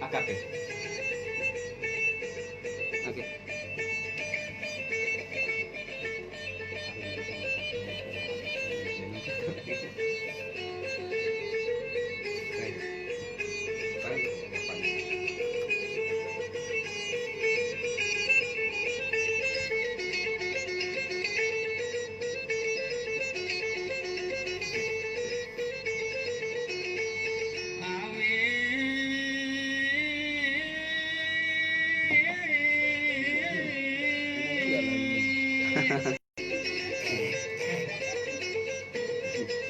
AKP. Oke.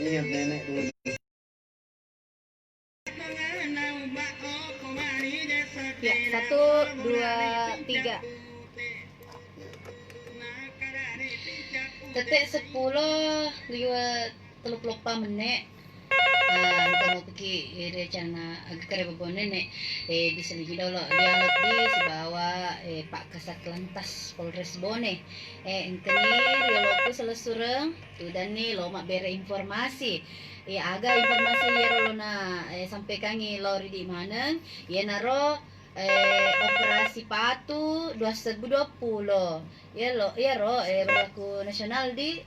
Ingat nenek dulu. Ya, 1, 2, 3. Tetek 10 liwat 34 menit. Kamu pergi rencana agak kere babon nenek di seligi dolo dialog di sebawa Pak Kasat Lantas Polres Bone engkeni rioloku selesureng tu dan ni lo mak bere informasi aga informasi ya lo na sampai kangi lori di mana ya naro operasi patu 2020 ya ro berlaku nasional di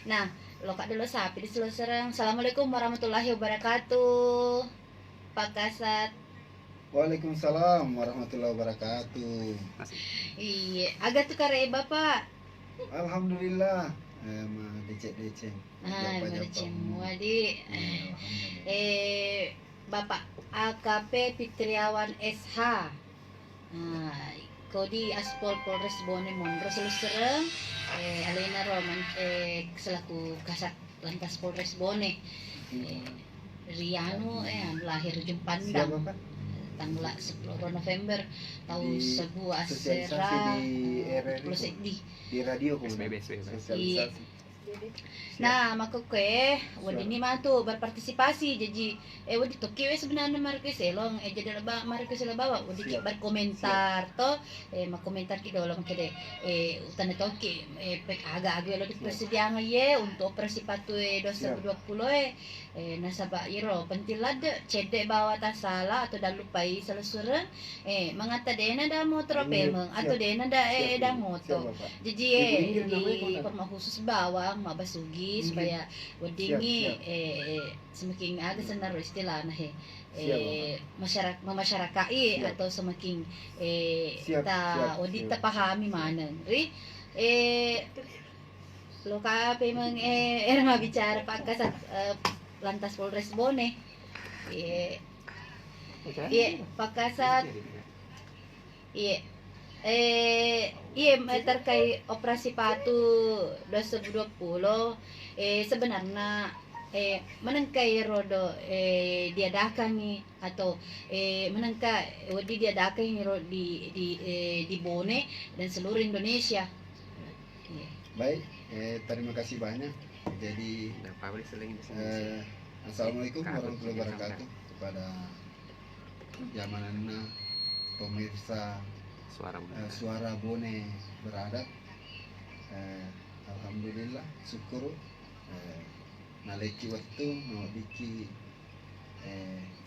nah lo kak dulu sapi di Selosereng. Assalamualaikum warahmatullahi wabarakatuh, Pak Kasat. Waalaikumsalam warahmatullahi wabarakatuh. Iya, agak tuh kare bapak. Alhamdulillah. Ma decek-decek. Decek wadi. Bapak AKP Fitriawan SH. Kodi Aspol Polres Bone Mondro Selosereng. Alena Roman selaku Kasat Lantas Polres Bone. Riano lahir Jumpandang tanggal 10 November tahun sebu asera di radio SBB. Nah, maka kue wadi ni mah tuh berpartisipasi jadi wadi toki we sebenarnya marke selong jadi laba marke bawa wadi ki berkomentar to mak komentar ki dolong kede utane toki pek agak lo persediaan ye untuk operasi patu 2020 nasaba iro pentilad cede bawa tasala atau dah lupai selesura mangata dena da motor pemeng atau dena da moto jadi di pemah khusus bawang mabasugi supaya wadingi semakin ada senar istilah nah masyarakai atau semakin ta wadita pahami mana ri lo ka pemeng erma bicara Pak Kasat Lantas Polres Bone Pak Kasat terkait operasi patu 2020 sebenarnya menengkai rodo diadakan nih atau menengkai wadi diadakan di Bone dan seluruh Indonesia. Baik, terima kasih banyak. Jadi assalamualaikum warahmatullahi wabarakatuh kepada jamanana pemirsa suara Bone beradab. Alhamdulillah syukur naleki waktu mau biki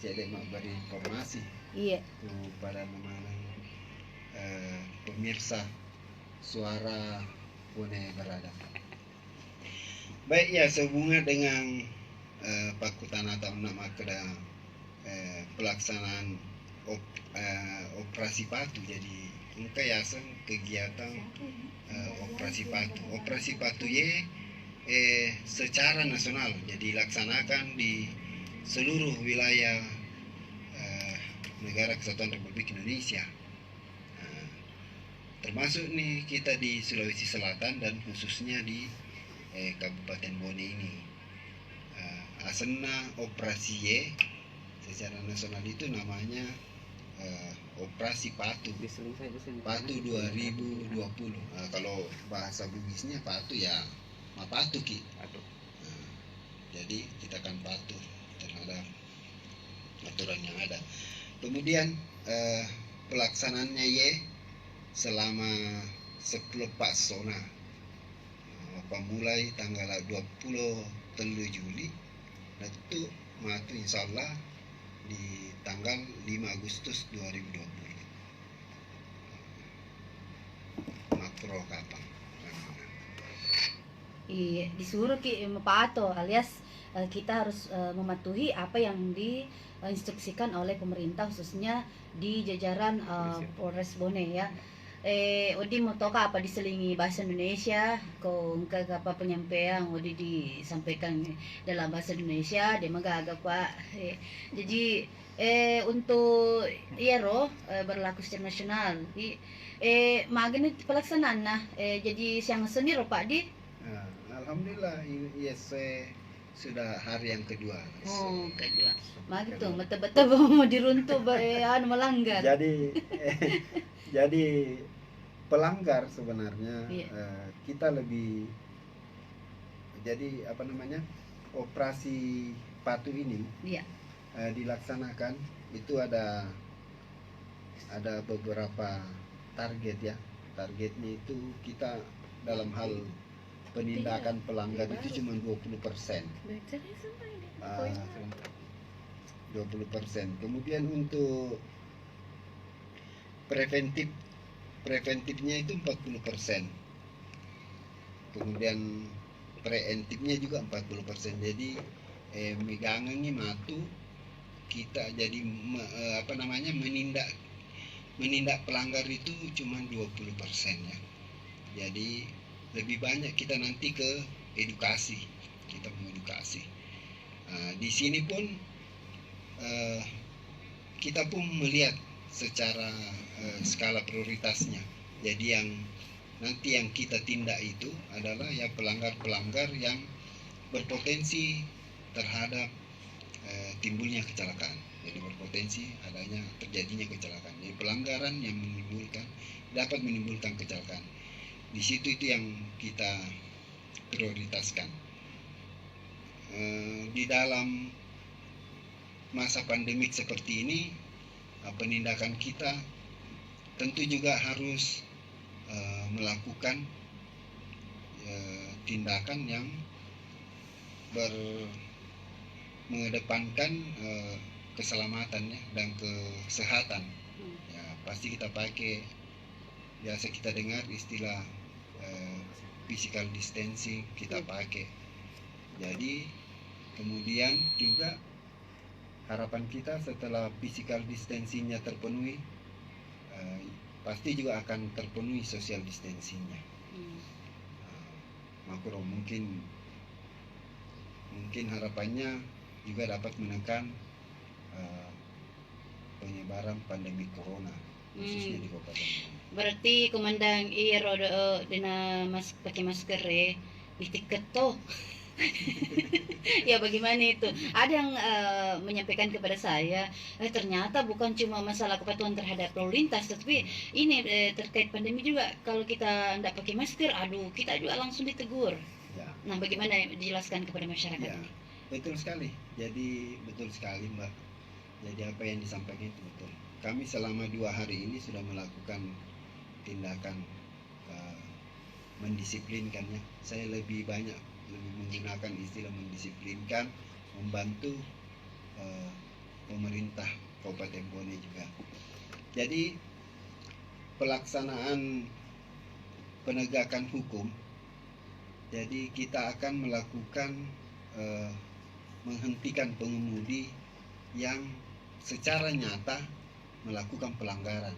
cedek mak beri informasi kepada mana pemirsa suara Bone beradab. Baik ya, sehubungan dengan pakutan atau nama keda pelaksanaan operasi patu, jadi muka yasen kegiatan operasi patu. Operasi patu ye secara nasional, jadi dilaksanakan di seluruh wilayah negara Kesatuan Republik Indonesia. Termasuk nih kita di Sulawesi Selatan dan khususnya di Kabupaten Bone ini. Asena operasi ye secara nasional itu namanya operasi patu 2020. Kalau bahasa Bugisnya patu ya patu ki. Jadi kita akan patuh terhadap aturan yang ada. Kemudian pelaksanaannya ye selama 10 Pak Sona mulai tanggal 23 Juli itu matu insyaallah di tanggal 5 Agustus 2020. Makro Kapang. Iya, disuruh Pato alias kita harus mematuhi apa yang diinstruksikan oleh pemerintah khususnya di jajaran Polres Bone ya. Odi mau tahu apa diselingi bahasa Indonesia, kok apa penyampaian Odi disampaikan dalam bahasa Indonesia, dia mah agak Pak. Jadi untuk berlaku secara nasional. Magani pelaksanaan nah jadi siang seni Pak di. Alhamdulillah ISC sudah hari yang kedua. Oh, kedua. Gitu, betul-betul mau diruntuh melanggar. Jadi pelanggar sebenarnya kita lebih jadi operasi patuh ini dilaksanakan itu ada beberapa target ya. Targetnya itu kita dalam hal penindakan pelanggar itu cuma 20%. 20%. Kemudian untuk preventifnya itu 40%. Kemudian preemptifnya juga 40%. Jadi megangnya matu kita jadi menindak pelanggar itu cuma 20% ya. Jadi lebih banyak kita nanti ke edukasi, kita mengedukasi. Di sini pun kita pun melihat secara skala prioritasnya. Jadi yang kita tindak itu adalah ya pelanggar-pelanggar yang berpotensi terhadap timbulnya kecelakaan. Jadi berpotensi adanya terjadinya kecelakaan. Jadi pelanggaran yang dapat menimbulkan kecelakaan. Di situ itu yang kita prioritaskan. Di dalam masa pandemik seperti ini, penindakan kita tentu juga harus melakukan tindakan yang mengedepankan keselamatan ya, dan kesehatan. Ya, pasti kita pakai, biasa kita dengar istilah physical distancing kita pakai. Jadi kemudian juga harapan kita setelah physical distancingnya terpenuhi, pasti juga akan terpenuhi social distancingnya. Makro mungkin harapannya juga dapat menekan penyebaran pandemi corona khususnya di Kabupaten. Berarti komandan dina pakai masker di tiket tuh. Ya bagaimana itu? Ada yang menyampaikan kepada saya, ternyata bukan cuma masalah kepatuhan terhadap lalu lintas, tapi ini terkait pandemi juga. Kalau kita tidak pakai masker, kita juga langsung ditegur. Ya. Nah, bagaimana dijelaskan kepada masyarakat ya, ini? Betul sekali. Jadi betul sekali Mbak. Jadi apa yang disampaikan itu betul. Kami selama 2 hari ini sudah melakukan tindakan mendisiplinkannya. Saya lebih menggunakan istilah mendisiplinkan, membantu pemerintah Kabupaten Bone juga. Jadi pelaksanaan penegakan hukum, jadi kita akan melakukan menghentikan pengemudi yang secara nyata melakukan pelanggaran,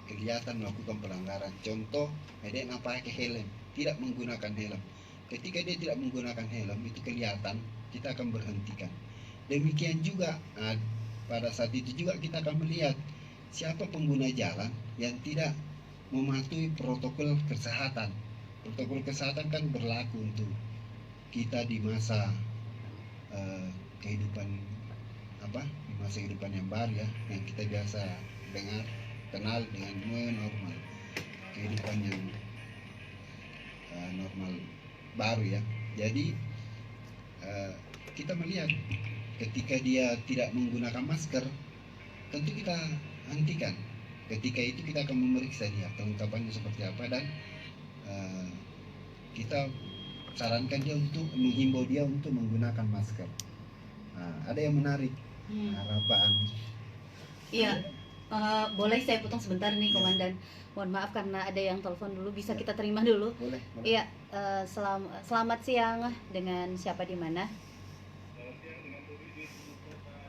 kelihatan melakukan pelanggaran. Contoh, dia nggak pakai helm, tidak menggunakan helm. Ketika dia tidak menggunakan helm, itu kelihatan, kita akan berhentikan. Demikian juga pada saat itu juga kita akan melihat siapa pengguna jalan yang tidak mematuhi protokol kesehatan. Protokol kesehatan kan berlaku untuk kita di masa kehidupan yang baru ya, yang kita biasa kenal dengan new normal, kehidupan yang normal baru ya. Jadi kita melihat ketika dia tidak menggunakan masker, tentu kita hentikan. Ketika itu kita akan memeriksa dia kelengkapannya seperti apa, dan kita sarankan dia untuk menghimbau dia untuk menggunakan masker. Ada yang menarik, harapan. Iya, boleh saya potong sebentar nih Komandan. Mohon maaf karena ada yang telepon dulu, bisa kita terima dulu. Boleh. Iya, selamat siang, dengan siapa di mana?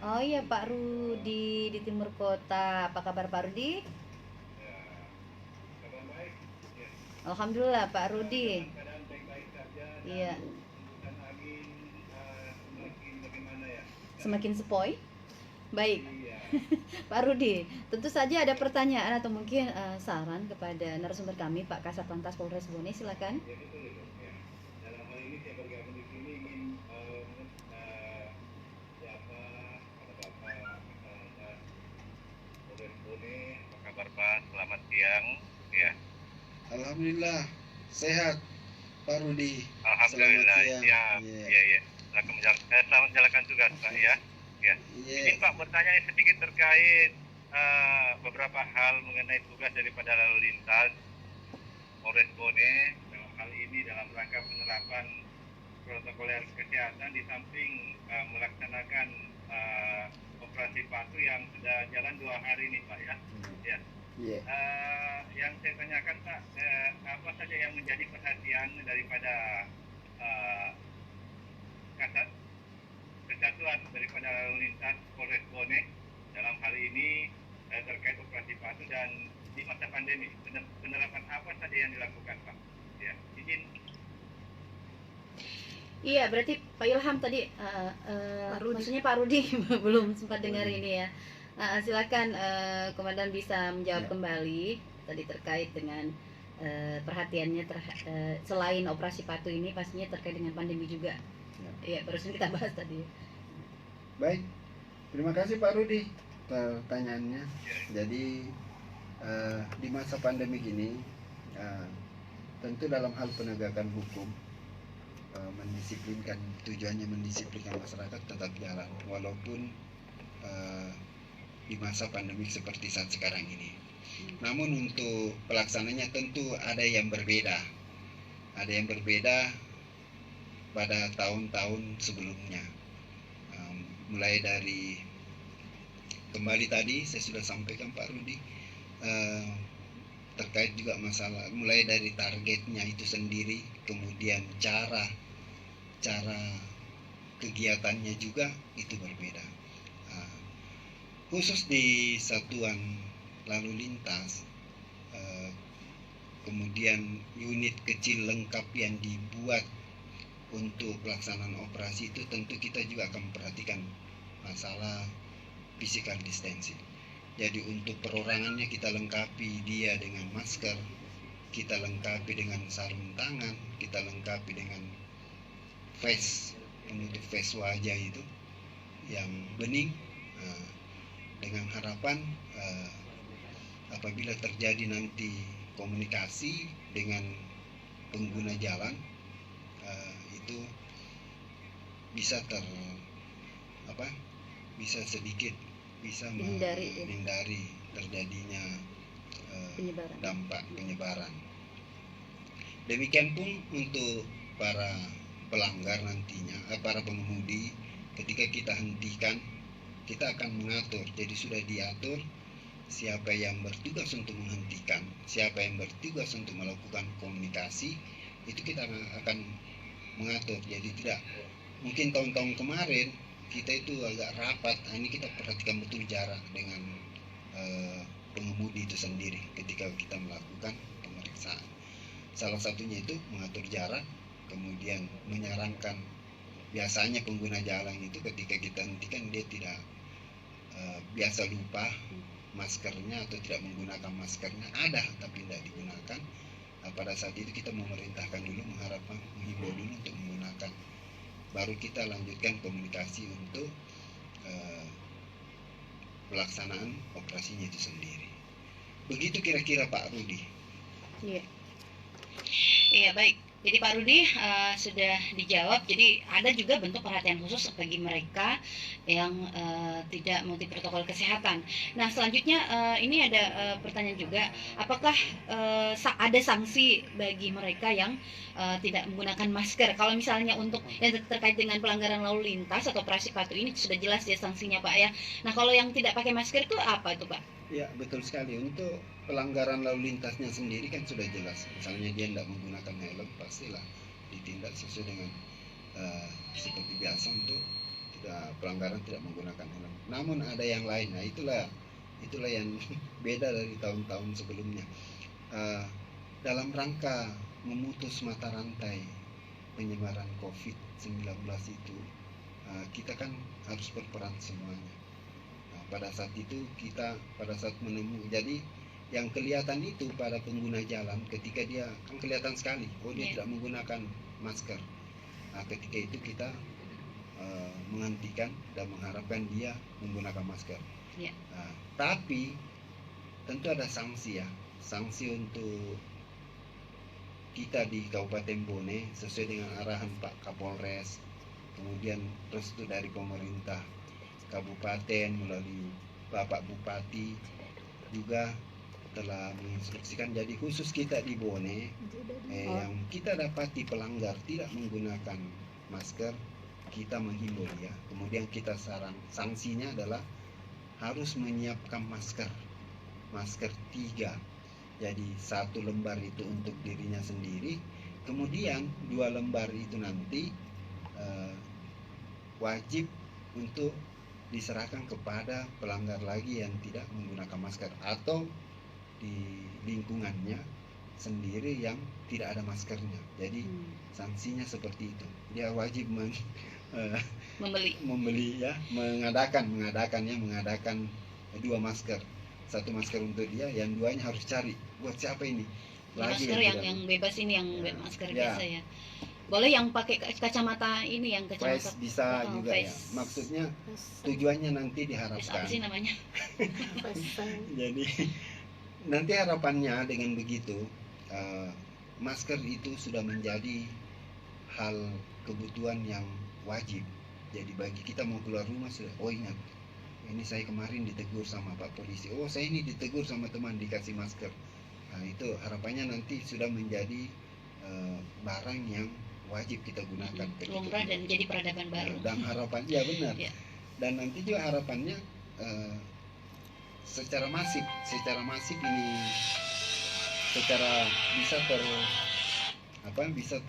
Oh iya, Pak Rudi di Timur Kota. Apa kabar Pak Rudi? Alhamdulillah Pak Rudi. Iya. Semakin sepoi. Baik. Pak Rudi, tentu saja ada pertanyaan atau mungkin saran kepada narasumber kami, Pak Kasat Lantas Polres Bone, silakan. Dalam hal ini saya bergabung di sini ingin Polres Bone, apa kabar Pak? Selamat siang. Ya. Alhamdulillah sehat Pak Rudi. Alhamdulillah. Selamat siang. Iya. Selamat menjalankan tugas Pak ya. Ya. Izin Pak bertanya sedikit terkait beberapa hal mengenai tugas daripada lalu lintas Polres Bone dalam hal ini dalam rangka penerapan protokoler kesehatan di samping melaksanakan operasi patuh yang sudah jalan 2 hari ini Pak ya. Ya. Iya. Yang saya tanyakan Pak, apa saja yang menjadi perhatian daripada kesatuan daripada lalu lintas Polres Bone dalam hal ini terkait operasi patuh dan di masa pandemi penerapan apa saja yang dilakukan Pak? Ya, izin. Iya, berarti Pak Ilham tadi, maksudnya Pak Rudi belum sempat dengar ini ya. Silakan Komandan bisa menjawab kembali tadi terkait dengan perhatiannya selain operasi patuh ini pastinya terkait dengan pandemi juga. Iya, barusan kita bahas tadi. Baik, terima kasih Pak Rudi pertanyaannya. Jadi di masa pandemi ini tentu dalam hal penegakan hukum mendisiplinkan, tujuannya mendisiplinkan masyarakat tetap jalan walaupun di masa pandemi seperti saat sekarang ini. Namun untuk pelaksananya tentu ada yang berbeda. Ada yang berbeda pada tahun-tahun sebelumnya. Mulai dari kembali tadi saya sudah sampaikan Pak Rudi terkait juga masalah mulai dari targetnya itu sendiri, kemudian cara kegiatannya juga itu berbeda. Khusus di satuan lalu lintas, kemudian unit kecil lengkap yang dibuat untuk pelaksanaan operasi itu tentu kita juga akan memperhatikan masalah physical distancing. Jadi untuk perorangannya kita lengkapi dia dengan masker, kita lengkapi dengan sarung tangan, kita lengkapi dengan penutup face wajah itu yang bening, dengan harapan apabila terjadi nanti komunikasi dengan pengguna jalan itu bisa menghindari terjadinya dampak penyebaran. Demikian pun untuk para pelanggar nantinya, para pengemudi, ketika kita hentikan, kita akan mengatur. Jadi sudah diatur siapa yang bertugas untuk menghentikan, siapa yang bertugas untuk melakukan komunikasi, itu kita akan mengatur. Jadi tidak mungkin tahun-tahun kemarin kita itu agak rapat, ini kita perhatikan betul jarak dengan pengemudi itu sendiri ketika kita melakukan pemeriksaan. Salah satunya itu mengatur jarak, kemudian menyarankan biasanya pengguna jalan itu ketika kita hentikan dia tidak biasa lupa maskernya atau tidak menggunakan maskernya, ada tapi tidak digunakan. Pada saat itu kita memerintahkan dulu, menghimbau dulu untuk menggunakan, baru kita lanjutkan komunikasi untuk pelaksanaan operasinya itu sendiri. Begitu kira-kira Pak Rudi. Iya, baik. Jadi Pak Rudi sudah dijawab. Jadi ada juga bentuk perhatian khusus bagi mereka yang tidak mengikuti protokol kesehatan. Nah selanjutnya ini ada pertanyaan juga, apakah ada sanksi bagi mereka yang tidak menggunakan masker? Kalau misalnya untuk yang terkait dengan pelanggaran lalu lintas atau operasi patuh ini sudah jelas ya sanksinya Pak ya. Nah kalau yang tidak pakai masker itu apa itu Pak? Ya betul sekali. Untuk pelanggaran lalu lintasnya sendiri kan sudah jelas. Misalnya dia tidak menggunakan helm, pastilah ditindak sesuai dengan seperti biasa untuk pelanggaran tidak menggunakan helm. Namun ada yang lain. Nah itulah yang beda dari tahun-tahun sebelumnya. Dalam rangka memutus mata rantai penyebaran COVID-19 itu, kita kan harus berperan semuanya. Pada saat itu pada saat menemukan, jadi yang kelihatan itu pada pengguna jalan ketika dia kan kelihatan sekali, dia tidak menggunakan masker. Ketika itu kita menghentikan dan mengharapkan dia menggunakan masker. Tapi tentu ada sanksi ya, sanksi untuk kita di Kabupaten Bone sesuai dengan arahan Pak Kapolres, kemudian restu dari pemerintah kabupaten melalui Bapak Bupati juga telah menginstruksikan. Jadi khusus kita di Bone yang kita dapati pelanggar tidak menggunakan masker, kita menghimbau ya. Kemudian kita sanksinya adalah harus menyiapkan masker 3. Jadi 1 lembar itu untuk dirinya sendiri, kemudian 2 lembar itu nanti wajib untuk diserahkan kepada pelanggar lagi yang tidak menggunakan masker atau di lingkungannya sendiri yang tidak ada maskernya. Jadi sanksinya seperti itu. Dia wajib membeli ya, mengadakan 2 masker. 1 masker untuk dia, yang 2-nya harus cari buat siapa ini. Lagi masker yang bebas ini, yang masker biasa ya. Boleh yang pakai kacamata ini, yang kacamata face bisa juga face. Ya. Maksudnya tujuannya nanti diharapkan. Apa sih namanya? Jadi nanti harapannya dengan begitu masker itu sudah menjadi hal kebutuhan yang wajib. Jadi bagi kita mau keluar rumah sudah, ingat, ini saya kemarin ditegur sama Pak Polisi. Saya ini ditegur sama teman dikasih masker. Nah, itu harapannya nanti sudah menjadi barang yang wajib kita gunakan. Lumrah dan jadi peradaban baru. Dan harapan, ya benar. Ya. Dan nanti juga harapannya secara masif ini secara bisa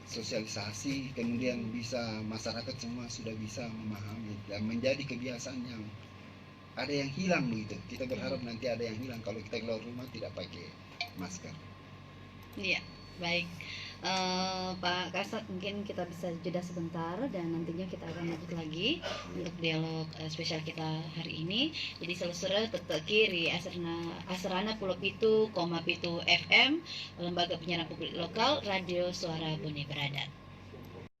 tersosialisasi, kemudian bisa masyarakat semua sudah bisa memahami dan menjadi kebiasaan yang ada yang hilang begitu. Kita berharap nanti ada yang hilang kalau kita keluar rumah tidak pakai masker. Iya, baik. Pak Kasat, mungkin kita bisa jeda sebentar dan nantinya kita akan lanjut lagi untuk dialog spesial kita hari ini. Jadi selesai tetap kiri Asrana Pulau Pitu, Koma Pitu FM, lembaga penyiaran publik lokal Radio Suara Bone Beradat.